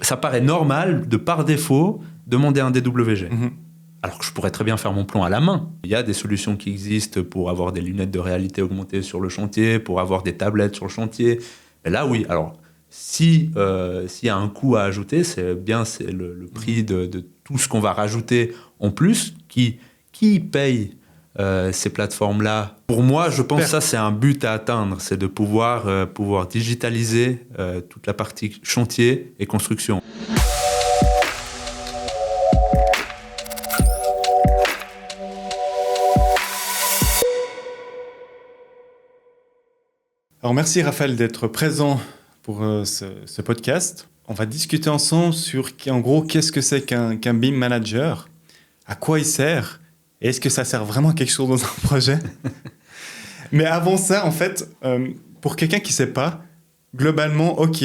ça paraît normal de par défaut demander un DWG. Mhm. Alors que je pourrais très bien faire mon plan à la main. Il y a des solutions qui existent pour avoir des lunettes de réalité augmentée sur le chantier, pour avoir des tablettes sur le chantier. Et là, oui. Alors, s'il y a un coût à ajouter, c'est le prix de tout ce qu'on va rajouter en plus qui paye ces plateformes-là. Pour moi, je pense que ça, c'est un but à atteindre, c'est de pouvoir digitaliser toute la partie chantier et construction. Alors merci Raphaël d'être présent pour ce podcast. On va discuter ensemble sur en gros qu'est-ce que c'est qu'un BIM manager, à quoi il sert et est-ce que ça sert vraiment à quelque chose dans un projet. Mais avant ça, en fait, pour quelqu'un qui ne sait pas, globalement, ok,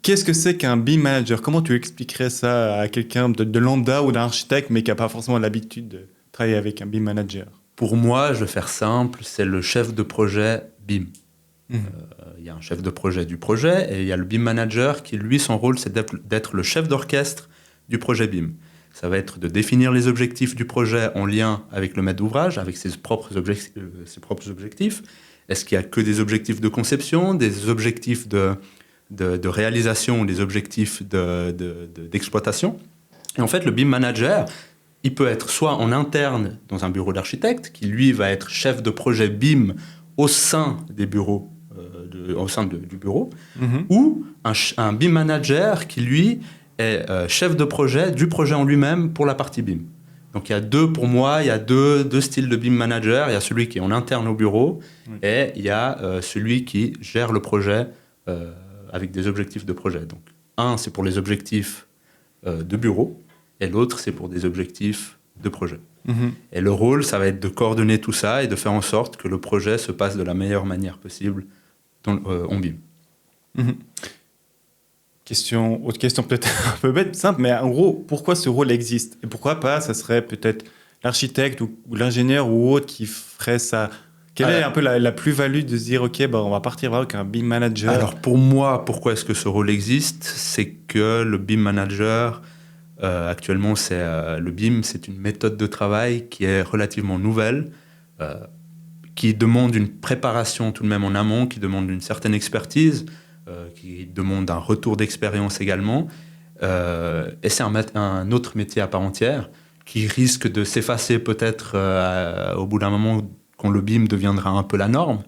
qu'est-ce que c'est qu'un BIM manager? Comment tu expliquerais ça à quelqu'un de lambda ou d'un architecte mais qui n'a pas forcément l'habitude de travailler avec un BIM manager? Pour moi, je vais faire simple, c'est le chef de projet BIM. Il y a un chef de projet du projet et il y a le BIM manager qui, lui, son rôle, c'est d'être le chef d'orchestre du projet BIM. Ça va être de définir les objectifs du projet en lien avec le maître d'ouvrage, avec ses propres objectifs. Est-ce qu'il n'y a que des objectifs de conception, des objectifs de réalisation, des objectifs d'exploitation? Et en fait, le BIM manager, il peut être soit en interne dans un bureau d'architecte, qui lui va être chef de projet BIM au sein des bureaux, du bureau, ou un BIM manager qui, lui, est chef de projet du projet en lui-même pour la partie BIM. Donc, pour moi, il y a deux styles de BIM manager. Il y a celui qui est en interne au bureau et il y a celui qui gère le projet avec des objectifs de projet. Donc, un, c'est pour les objectifs de bureau et l'autre, c'est pour des objectifs de projet. Et le rôle, ça va être de coordonner tout ça et de faire en sorte que le projet se passe de la meilleure manière possible en BIM. Autre question peut-être un peu bête, simple, mais en gros, pourquoi ce rôle existe? Et pourquoi pas, ça serait peut-être l'architecte ou l'ingénieur ou autre qui ferait ça? Quelle est un peu la plus-value de se dire, OK, on va partir avec un BIM manager? Alors pour moi, pourquoi est-ce que ce rôle existe? C'est que le BIM manager, actuellement, le BIM, c'est une méthode de travail qui est relativement nouvelle, qui demande une préparation tout de même en amont, qui demande une certaine expertise, qui demande un retour d'expérience également. Et c'est un autre métier à part entière qui risque de s'effacer peut-être au bout d'un moment quand le BIM deviendra un peu la norme.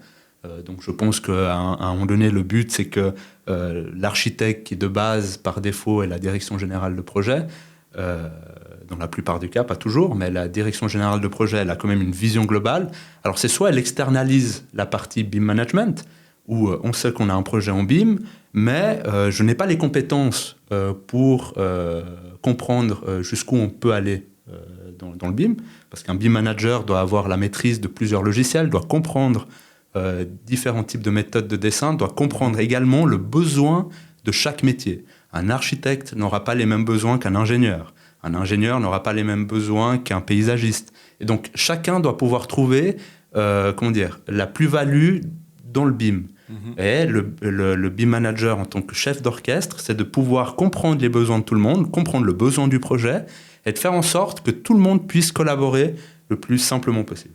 Donc je pense qu'à un moment donné, le but, c'est que l'architecte qui de base, par défaut, est la direction générale de projet, dans la plupart des cas, pas toujours, mais la direction générale de projet, elle a quand même une vision globale. Alors c'est soit elle externalise la partie BIM management, où on sait qu'on a un projet en BIM, mais je n'ai pas les compétences pour comprendre jusqu'où on peut aller dans le BIM, parce qu'un BIM manager doit avoir la maîtrise de plusieurs logiciels, doit comprendre différents types de méthodes de dessin, doit comprendre également le besoin de chaque métier. Un architecte n'aura pas les mêmes besoins qu'un ingénieur. Un ingénieur n'aura pas les mêmes besoins qu'un paysagiste. Et donc, chacun doit pouvoir trouver la plus-value dans le BIM. Et le BIM manager, en tant que chef d'orchestre, c'est de pouvoir comprendre les besoins de tout le monde, comprendre le besoin du projet, et de faire en sorte que tout le monde puisse collaborer le plus simplement possible.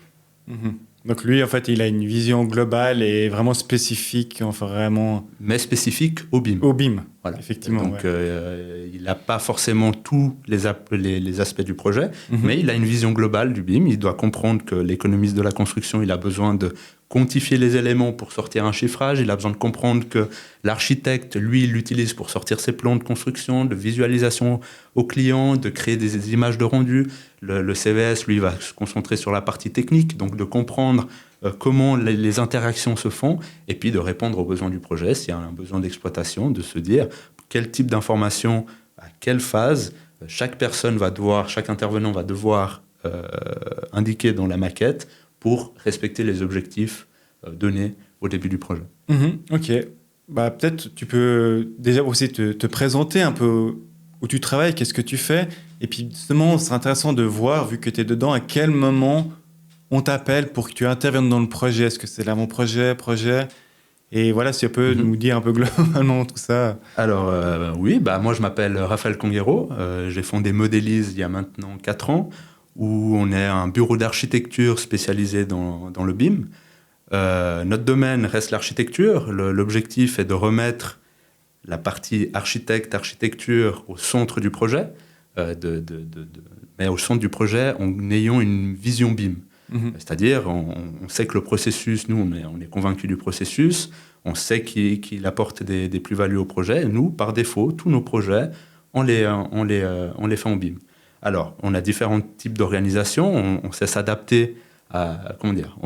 Donc lui, en fait, il a une vision globale et vraiment spécifique, enfin vraiment... Mais spécifique au BIM. Au BIM, voilà. Effectivement. Donc, il n'a pas forcément tous les aspects du projet, mais il a une vision globale du BIM. Il doit comprendre que l'économiste de la construction, il a besoin de quantifier les éléments pour sortir un chiffrage. Il a besoin de comprendre que l'architecte, lui, il l'utilise pour sortir ses plans de construction, de visualisation au client, de créer des images de rendu. Le CVS, lui, va se concentrer sur la partie technique, donc de comprendre comment les interactions se font, et puis de répondre aux besoins du projet. S'il y a un besoin d'exploitation, de se dire quel type d'information, à quelle phase, chaque intervenant va devoir indiquer dans la maquette pour respecter les objectifs donnés au début du projet. Ok. Peut-être tu peux déjà aussi te présenter un peu où tu travailles, qu'est-ce que tu fais, et puis justement, c'est intéressant de voir, vu que tu es dedans, à quel moment on t'appelle pour que tu interviennes dans le projet. Est-ce que c'est l'avant-projet, projet? Et voilà, si tu peux nous dire un peu globalement tout ça. Alors, oui, moi je m'appelle Raphaël Conguero. J'ai fondé Modélise il y a maintenant 4 ans, où on est un bureau d'architecture spécialisé dans le BIM. Notre domaine reste l'architecture. L'objectif est de remettre la partie architecture au centre du projet, mais au centre du projet en ayant une vision BIM. C'est-à-dire, on sait que le processus, nous, on est convaincus du processus, on sait qu'il apporte des plus-values au projet. Et nous, par défaut, tous nos projets, on les fait en BIM. Alors, on a différents types d'organisations, on sait s'adapter à,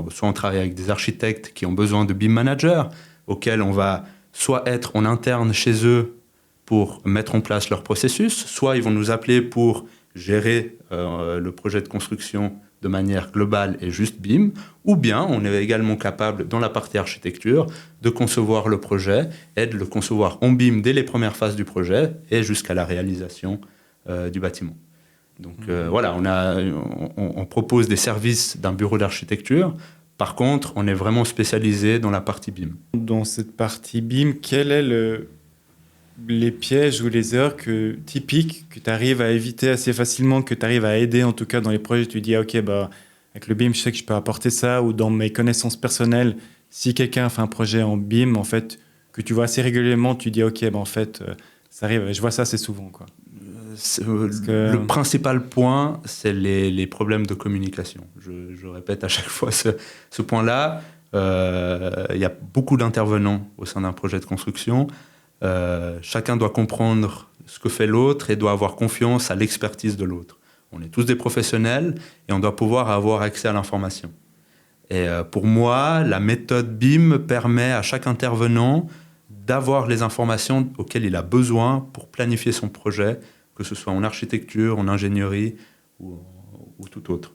soit on travaille avec des architectes qui ont besoin de BIM managers, auxquels on va soit être en interne chez eux pour mettre en place leur processus, soit ils vont nous appeler pour gérer le projet de construction de manière globale et juste BIM, ou bien on est également capable, dans la partie architecture, de concevoir le projet et de le concevoir en BIM dès les premières phases du projet et jusqu'à la réalisation du bâtiment. Donc voilà, on propose des services d'un bureau d'architecture. Par contre, on est vraiment spécialisé dans la partie BIM. Dans cette partie BIM, quel est les pièges ou les erreurs typiques que tu arrives à éviter assez facilement, que tu arrives à aider en tout cas dans les projets? Tu dis, OK, avec le BIM, je sais que je peux apporter ça, ou dans mes connaissances personnelles, si quelqu'un fait un projet en BIM, en fait, que tu vois assez régulièrement, tu dis, OK, en fait, ça arrive, je vois ça assez souvent, quoi. Le principal point, c'est les problèmes de communication. Je répète à chaque fois ce point-là. Il y a beaucoup d'intervenants au sein d'un projet de construction. Chacun doit comprendre ce que fait l'autre et doit avoir confiance à l'expertise de l'autre. On est tous des professionnels et on doit pouvoir avoir accès à l'information. Et pour moi, la méthode BIM permet à chaque intervenant d'avoir les informations auxquelles il a besoin pour planifier son projet, que ce soit en architecture, en ingénierie ou tout autre.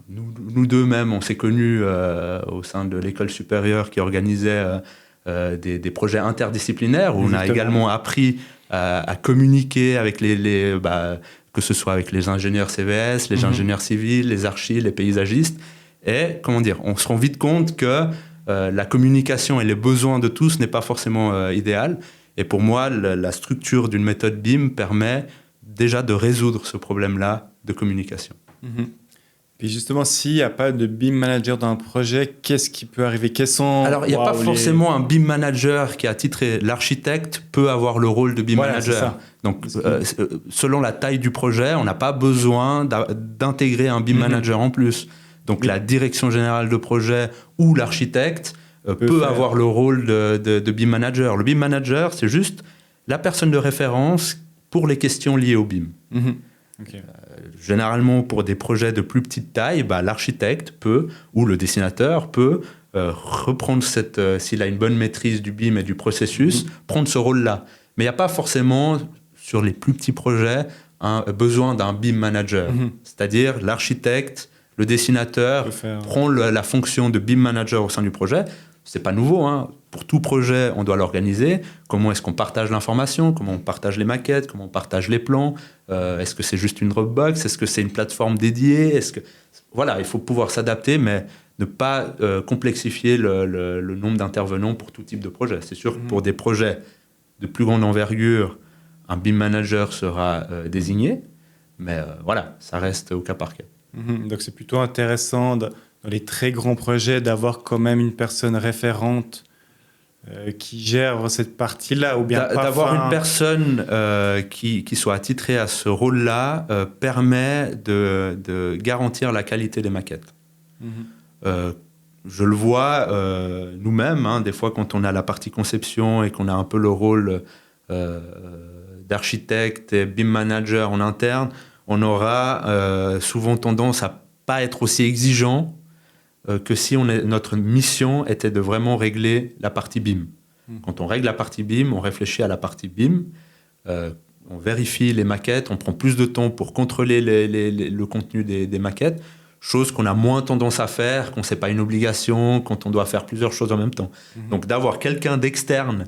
Nous deux même, on s'est connus au sein de l'école supérieure qui organisait des projets interdisciplinaires, où on a également appris à communiquer avec que ce soit avec les ingénieurs CVS, les ingénieurs civils, les archis, les paysagistes. Et on se rend vite compte que la communication et les besoins de tous n'est pas forcément idéal. Et pour moi, la structure d'une méthode BIM permet déjà de résoudre ce problème-là de communication. Puis justement, s'il n'y a pas de BIM manager dans un projet, qu'est-ce qui peut arriver? Alors, il n'y a pas forcément un BIM manager qui est attitré. L'architecte peut avoir le rôle de BIM manager. Donc, selon la taille du projet, on n'a pas besoin d'intégrer un BIM manager en plus. Donc, la direction générale de projet ou l'architecte peut avoir le rôle de BIM manager. Le BIM manager, c'est juste la personne de référence pour les questions liées au BIM. Okay. Généralement, pour des projets de plus petite taille, l'architecte peut, ou le dessinateur peut reprendre s'il a une bonne maîtrise du BIM et du processus, prendre ce rôle-là. Mais il n'y a pas forcément, sur les plus petits projets, besoin d'un BIM manager. C'est-à-dire l'architecte, le dessinateur prend la fonction de BIM manager au sein du projet. C'est pas nouveau, hein. Pour tout projet, on doit l'organiser. Comment est-ce qu'on partage l'information? Comment on partage les maquettes? Comment on partage les plans? Est-ce que c'est juste une Dropbox? Est-ce que c'est une plateforme dédiée? Voilà, il faut pouvoir s'adapter, mais ne pas complexifier le nombre d'intervenants pour tout type de projet. C'est sûr que pour des projets de plus grande envergure, un BIM manager sera désigné, mais voilà, ça reste au cas par cas. Donc c'est plutôt intéressant dans les très grands projets d'avoir quand même une personne référente qui gère cette partie-là, ou bien d'avoir une personne qui soit attitrée à ce rôle-là permet de garantir la qualité des maquettes. Je le vois nous-mêmes, hein, des fois quand on a la partie conception et qu'on a un peu le rôle d'architecte et BIM manager en interne, on aura souvent tendance à pas être aussi exigeant que si notre mission était de vraiment régler la partie BIM. Quand on règle la partie BIM, on réfléchit à la partie BIM, on vérifie les maquettes, on prend plus de temps pour contrôler le contenu des maquettes, chose qu'on a moins tendance à faire quand c'est pas une obligation, quand on doit faire plusieurs choses en même temps. Donc d'avoir quelqu'un d'externe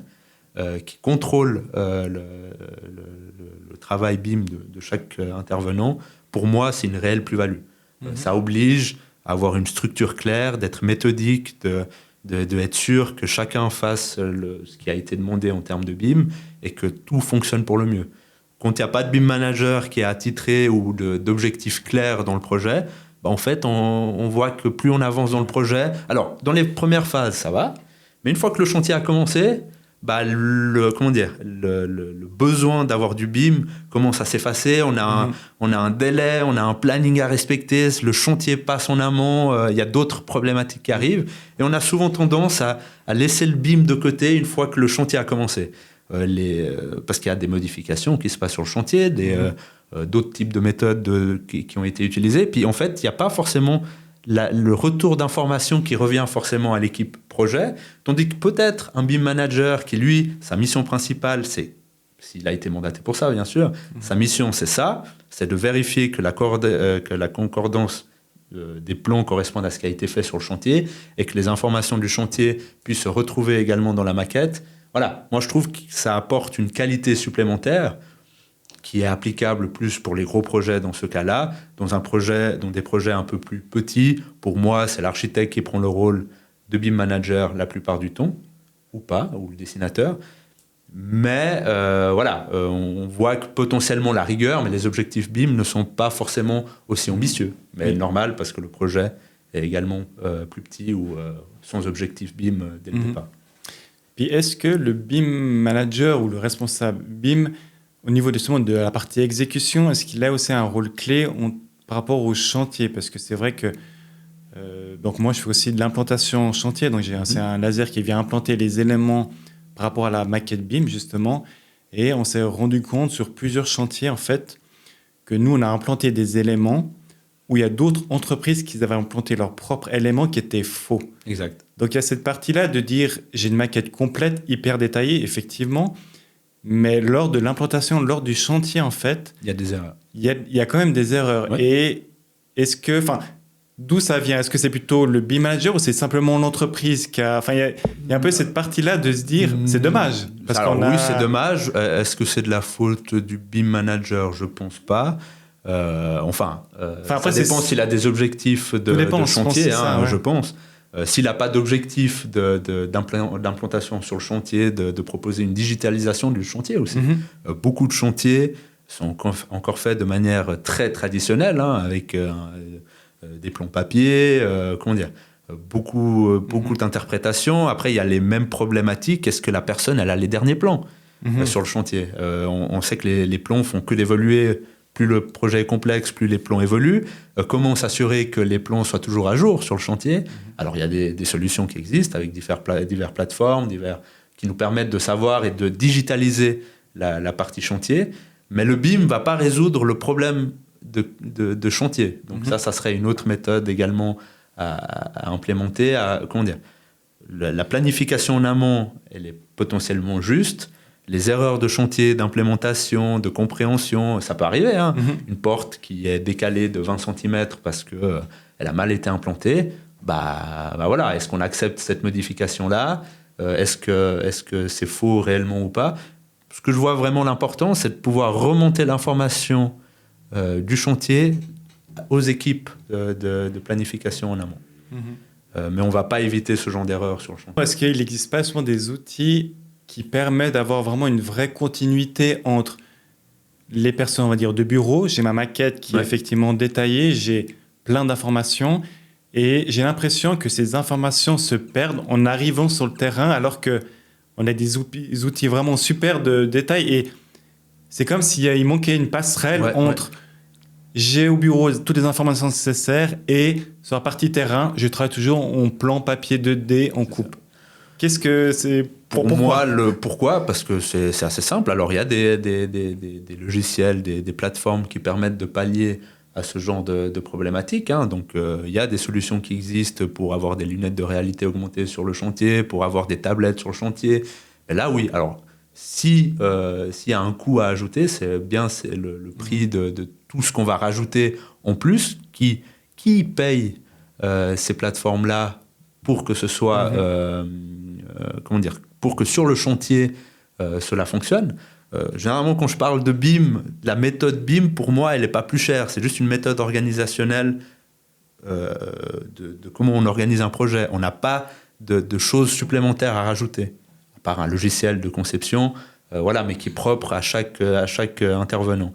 qui contrôle le travail BIM de chaque intervenant, pour moi, c'est une réelle plus-value. Ça oblige à avoir une structure claire, d'être méthodique, de être sûr que chacun fasse ce qui a été demandé en termes de BIM et que tout fonctionne pour le mieux. Quand il n'y a pas de BIM manager qui est attitré ou d'objectifs clairs dans le projet, en fait, on voit que plus on avance dans le projet... Alors, dans les premières phases, ça va. Mais une fois que le chantier a commencé, le besoin d'avoir du BIM commence à s'effacer. On a un délai, on a un planning à respecter. Le chantier passe en amont. Il y a d'autres problématiques qui arrivent. Et on a souvent tendance à laisser le BIM de côté une fois que le chantier a commencé. Parce qu'il y a des modifications qui se passent sur le chantier, d'autres types de méthodes qui ont été utilisées. Puis en fait, il n'y a pas forcément le retour d'information qui revient forcément à l'équipe projet, tandis que peut-être un BIM manager qui, lui, sa mission principale, c'est, s'il a été mandaté pour ça, bien sûr, sa mission, c'est ça, c'est de vérifier que la concordance des plans correspondent à ce qui a été fait sur le chantier et que les informations du chantier puissent se retrouver également dans la maquette. Voilà, moi je trouve que ça apporte une qualité supplémentaire qui est applicable plus pour les gros projets dans ce cas-là. Dans des projets un peu plus petits, pour moi, c'est l'architecte qui prend le rôle de BIM manager la plupart du temps, ou pas, ou le dessinateur. Mais on voit que potentiellement la rigueur, mais les objectifs BIM ne sont pas forcément aussi ambitieux. Mais normal, parce que le projet est également plus petit ou sans objectif BIM dès le départ. Puis est-ce que le BIM manager ou le responsable BIM, au niveau justement de la partie exécution, est-ce qu'il a aussi un rôle clé par rapport au chantier? Parce que c'est vrai que donc moi, je fais aussi de l'implantation en chantier. Donc c'est un laser qui vient implanter les éléments par rapport à la maquette BIM, justement. Et on s'est rendu compte sur plusieurs chantiers, en fait, que nous, on a implanté des éléments où il y a d'autres entreprises qui avaient implanté leurs propres éléments qui étaient faux. Exact. Donc il y a cette partie-là de dire, j'ai une maquette complète, hyper détaillée, effectivement, mais lors de l'implantation, lors du chantier, en fait... Il y a des erreurs. Il y a quand même des erreurs. Ouais. Et est-ce que... Enfin, d'où ça vient? Est-ce que c'est plutôt le BIM manager ou c'est simplement l'entreprise qui a... Enfin, il y a un peu cette partie-là de se dire, c'est dommage. Oui, c'est dommage. Est-ce que c'est de la faute du BIM manager? Je ne pense pas. Après, ça dépend s'il a des objectifs de chantier, je pense. S'il n'a pas d'objectif d'implantation sur le chantier, de proposer une digitalisation du chantier aussi. Beaucoup de chantiers sont encore faits de manière très traditionnelle, avec des plans papier, beaucoup d'interprétations. Après, il y a les mêmes problématiques. Est-ce que la personne, elle a les derniers plans sur le chantier? On sait que les plans font que d'évoluer. Plus le projet est complexe, plus les plans évoluent. Comment s'assurer que les plans soient toujours à jour sur le chantier? Alors, il y a des solutions qui existent avec diverses plateformes, qui nous permettent de savoir et de digitaliser la partie chantier. Mais le BIM ne va pas résoudre le problème de chantier. Donc ça serait une autre méthode également à implémenter. La planification en amont, elle est potentiellement juste. Les erreurs de chantier, d'implémentation, de compréhension, ça peut arriver. Une porte qui est décalée de 20 cm parce qu'elle a mal été implantée, est-ce qu'on accepte cette modification-là? Est-ce que c'est faux réellement ou pas? Ce que je vois vraiment l'important, c'est de pouvoir remonter l'information du chantier aux équipes de planification en amont. Mais on ne va pas éviter ce genre d'erreur sur le chantier. Est-ce qu'il n'existe pas souvent des outils qui permet d'avoir vraiment une vraie continuité entre les personnes, on va dire, de bureau? J'ai ma maquette qui est effectivement détaillée, j'ai plein d'informations et j'ai l'impression que ces informations se perdent en arrivant sur le terrain alors qu'on a des outils vraiment super de détail et c'est comme s'il manquait une passerelle entre j'ai au bureau toutes les informations nécessaires et sur la partie terrain, je travaille toujours en plan papier 2D en coupe. Qu'est-ce que c'est? Pourquoi? Pourquoi? Parce que c'est assez simple. Alors, il y a des logiciels, des plateformes qui permettent de pallier à ce genre de problématiques. Donc, il y a des solutions qui existent pour avoir des lunettes de réalité augmentée sur le chantier, pour avoir des tablettes sur le chantier. Et là, oui. Alors, s'il y a un coût à ajouter, c'est le prix de tout ce qu'on va rajouter en plus. Qui paye ces plateformes-là pour que ce soit... pour que sur le chantier, cela fonctionne. Généralement, quand je parle de BIM, la méthode BIM, pour moi, elle n'est pas plus chère. C'est juste une méthode organisationnelle de comment on organise un projet. On n'a pas de choses supplémentaires à rajouter, à part un logiciel de conception, mais qui est propre à chaque intervenant.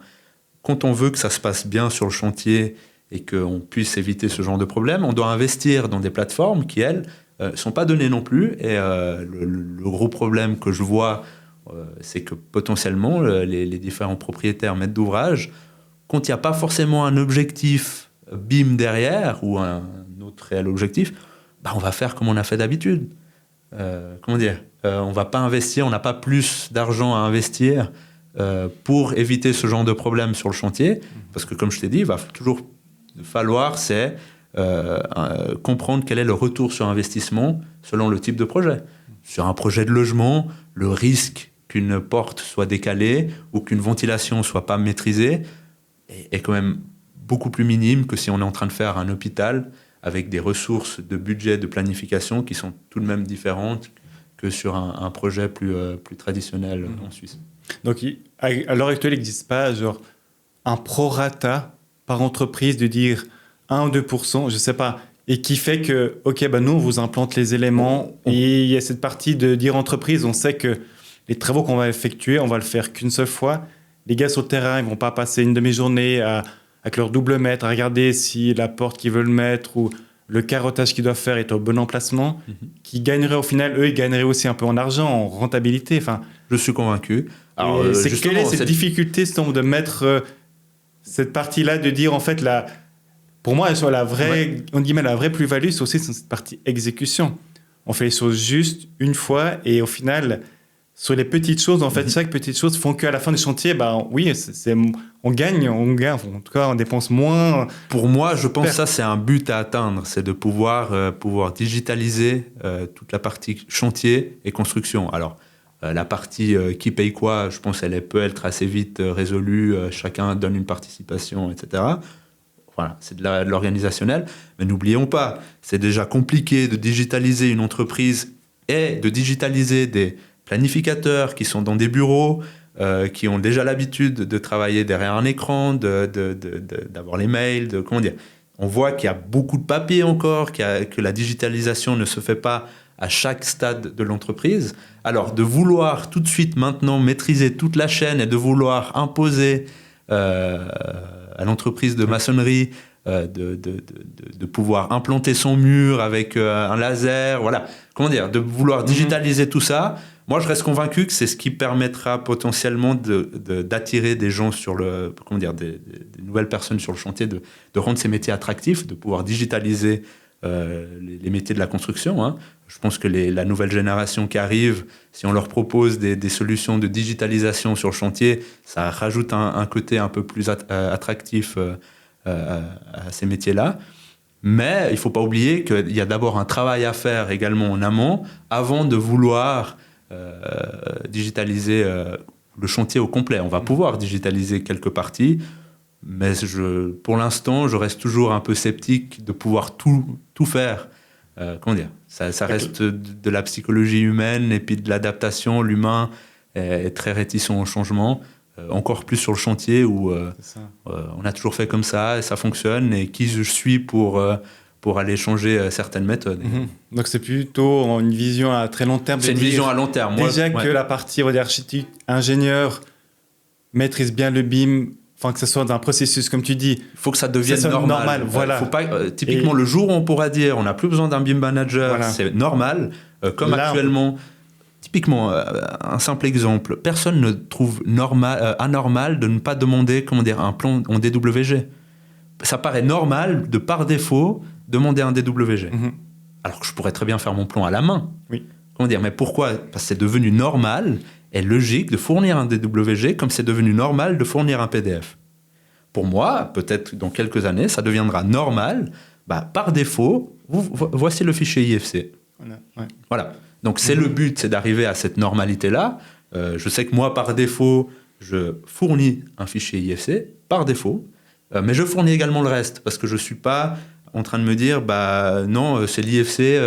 Quand on veut que ça se passe bien sur le chantier et qu'on puisse éviter ce genre de problème, on doit investir dans des plateformes qui, elles, sont pas données non plus. Et le gros problème que je vois, c'est que potentiellement, les différents propriétaires maîtres d'ouvrage, quand il n'y a pas forcément un objectif BIM derrière ou un autre réel objectif, on va faire comme on a fait d'habitude. On ne va pas investir, on n'a pas plus d'argent à investir pour éviter ce genre de problème sur le chantier, parce que comme je t'ai dit, il va toujours falloir comprendre quel est le retour sur investissement selon le type de projet. Sur un projet de logement, le risque qu'une porte soit décalée ou qu'une ventilation ne soit pas maîtrisée est quand même beaucoup plus minime que si on est en train de faire un hôpital avec des ressources de budget, de planification qui sont tout de même différentes que sur un projet plus traditionnel en Suisse. Donc, à l'heure actuelle, il n'existe pas un prorata par entreprise de dire 1 ou 2%, je ne sais pas, et qui fait que, nous, on vous implante les éléments, et il y a cette partie de dire entreprise, on sait que les travaux qu'on va effectuer, on va le faire qu'une seule fois. Les gars sur le terrain, ils ne vont pas passer une demi-journée avec leur double mètre à regarder si la porte qu'ils veulent mettre ou le carottage qu'ils doivent faire est au bon emplacement, qui gagnerait au final, eux, ils gagneraient aussi un peu en argent, en rentabilité. Je suis convaincu. Alors, quelle est cette difficulté de mettre cette partie-là, de dire en fait, pour moi, la vraie, on dit la vraie plus-value, c'est aussi cette partie exécution. On fait les choses juste une fois et au final, sur les petites choses, en fait, chaque petite chose font qu'à la fin du chantier, oui, on gagne, en tout cas, on dépense moins. Pour moi, je pense que ça, c'est un but à atteindre, c'est de pouvoir digitaliser toute la partie chantier et construction. Alors, la partie qui paye quoi, je pense qu'elle peut être assez vite résolue, chacun donne une participation, etc. Voilà, c'est de l'organisationnel. Mais n'oublions pas, c'est déjà compliqué de digitaliser une entreprise et de digitaliser des planificateurs qui sont dans des bureaux, qui ont déjà l'habitude de travailler derrière un écran, d'avoir les mails, On voit qu'il y a beaucoup de papier encore, que la digitalisation ne se fait pas à chaque stade de l'entreprise. Alors, de vouloir tout de suite maintenant maîtriser toute la chaîne et de vouloir imposer à l'entreprise de maçonnerie de pouvoir implanter son mur avec un laser, de vouloir digitaliser tout ça. Moi, je reste convaincu que c'est ce qui permettra potentiellement d'attirer des gens des nouvelles personnes sur le chantier, de rendre ces métiers attractifs, de pouvoir digitaliser les métiers de la construction. Je pense que la nouvelle génération qui arrive, si on leur propose des solutions de digitalisation sur le chantier, ça rajoute un côté un peu plus attractif à ces métiers-là. Mais il ne faut pas oublier qu'il y a d'abord un travail à faire également en amont avant de vouloir digitaliser le chantier au complet. On va pouvoir digitaliser quelques parties, mais pour l'instant, je reste toujours un peu sceptique de pouvoir tout faire. Ça reste de la psychologie humaine et puis de l'adaptation. L'humain est très réticent au changement, encore plus sur le chantier où on a toujours fait comme ça et ça fonctionne. Et qui je suis pour aller changer certaines méthodes. Donc c'est plutôt une vision à très long terme. C'est une vision à long terme. Que la partie architecte, ingénieur maîtrise bien le BIM, que ce soit un processus, comme tu dis. Il faut que ça devienne normal. Voilà. Faut pas, typiquement, le jour où on pourra dire on n'a plus besoin d'un BIM manager, c'est normal, comme là, actuellement. Typiquement, un simple exemple, personne ne trouve anormal de ne pas demander un plan en DWG. Ça paraît normal de par défaut demander un DWG. Alors que je pourrais très bien faire mon plan à la main. Oui. Mais pourquoi ? Parce que c'est devenu normal et logique de fournir un DWG comme c'est devenu normal de fournir un PDF. Pour moi, peut-être dans quelques années, ça deviendra normal. Par défaut, voici le fichier IFC. Voilà. Donc c'est le but, c'est d'arriver à cette normalité-là. Je sais que moi, par défaut, je fournis un fichier IFC, par défaut. Mais je fournis également le reste, parce que je ne suis pas en train de me dire non, c'est l'IFC,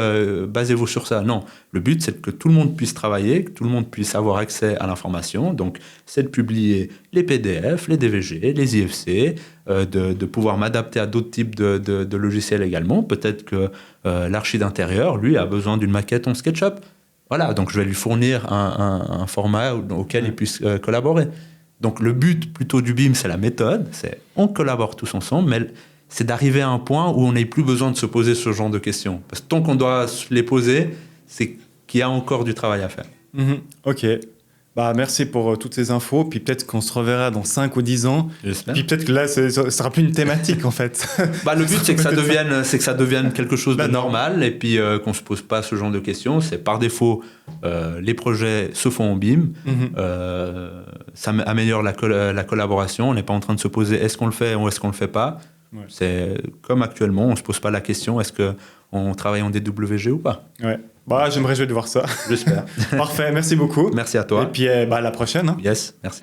basez-vous sur ça. Non, le but c'est que tout le monde puisse travailler, que tout le monde puisse avoir accès à l'information. Donc c'est de publier les PDF, les DVG, les IFC, de pouvoir m'adapter à d'autres types de logiciels également. Peut-être que l'archi d'intérieur, lui, a besoin d'une maquette en SketchUp. Voilà, donc je vais lui fournir un format auquel il puisse collaborer. Donc le but plutôt du BIM, c'est la méthode, c'est on collabore tous ensemble, mais c'est d'arriver à un point où on n'ait plus besoin de se poser ce genre de questions. Parce que tant qu'on doit les poser, c'est qu'il y a encore du travail à faire. Ok. Merci pour toutes ces infos. Puis peut-être qu'on se reverra dans 5 ou 10 ans. J'espère. Puis peut-être que là, ce sera plus une thématique en fait. Le but, c'est que ça devienne quelque chose de normal et puis qu'on ne se pose pas ce genre de questions. C'est par défaut, les projets se font en BIM. Ça améliore la collaboration. On n'est pas en train de se poser est-ce qu'on le fait ou est-ce qu'on ne le fait pas. Ouais. C'est comme actuellement, on ne se pose pas la question est-ce qu'on travaille en DWG ou pas. Ouais. Je me réjouis de voir ça. J'espère. Parfait, merci beaucoup. Merci à toi. Et puis à la prochaine. Yes, merci.